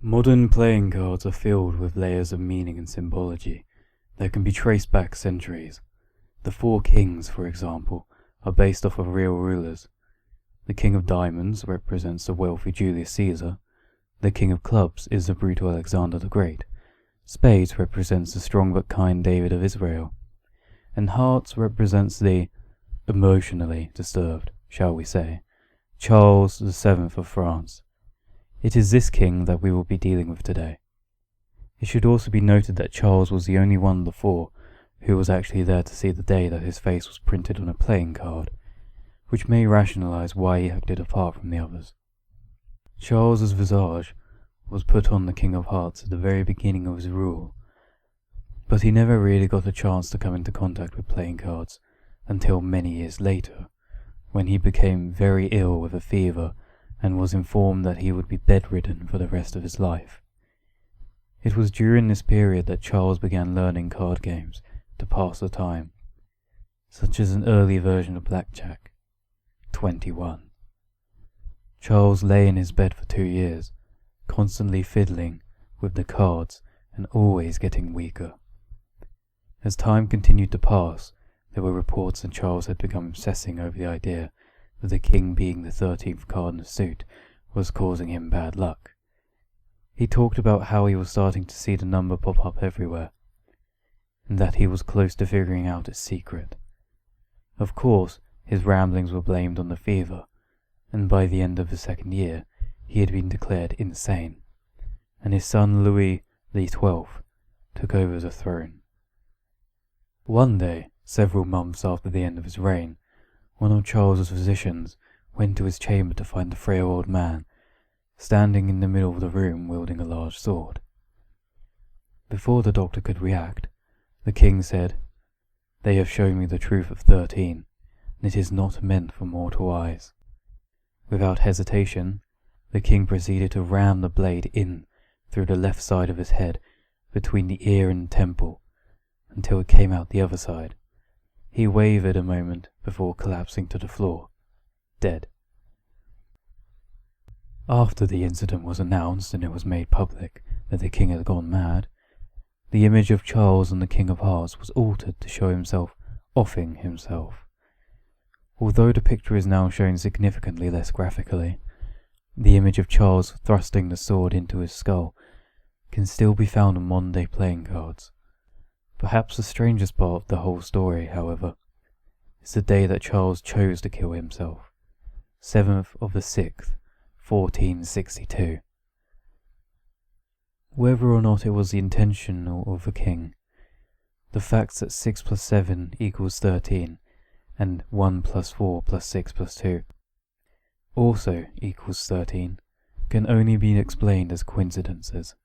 Modern playing cards are filled with layers of meaning and symbology that can be traced back centuries. The four kings, for example, are based off of real rulers. The King of Diamonds represents the wealthy Julius Caesar. The King of Clubs is the brutal Alexander the Great. Spades represents the strong but kind David of Israel. And Hearts represents the emotionally disturbed, shall we say, Charles VII of France. It is this king that we will be dealing with today. It should also be noted that Charles was the only one of the four who was actually there to see the day that his face was printed on a playing card, which may rationalize why he acted apart from the others. Charles's visage was put on the King of Hearts at the very beginning of his rule, but he never really got a chance to come into contact with playing cards until many years later, when he became very ill with a fever and was informed that he would be bedridden for the rest of his life. It was during this period that Charles began learning card games to pass the time, such as an early version of blackjack, 21. Charles lay in his bed for 2 years, constantly fiddling with the cards and always getting weaker. As time continued to pass, there were reports that Charles had become obsessing over the idea that the king being the 13th card in the suit was causing him bad luck. He talked about how he was starting to see the number pop up everywhere, and that he was close to figuring out its secret. Of course, his ramblings were blamed on the fever, and by the end of the second year, he had been declared insane, and his son Louis XII took over the throne. One day, several months after the end of his reign, one of Charles's physicians went to his chamber to find the frail old man, standing in the middle of the room wielding a large sword. Before the doctor could react, the king said, "They have shown me the truth of 13, and it is not meant for mortal eyes." Without hesitation, the king proceeded to ram the blade in through the left side of his head, between the ear and temple, until it came out the other side. He wavered a moment before collapsing to the floor, dead. After the incident was announced and it was made public that the king had gone mad, the image of Charles and the King of Hearts was altered to show himself offing himself. Although the picture is now shown significantly less graphically, the image of Charles thrusting the sword into his skull can still be found on modern-day playing cards. Perhaps the strangest part of the whole story, however, is the day that Charles chose to kill himself, 7th of the 6th, 1462. Whether or not it was the intention of the king, the facts that 6 plus 7 equals 13, and 1 plus 4 plus 6 plus 2 also equals 13, can only be explained as coincidences.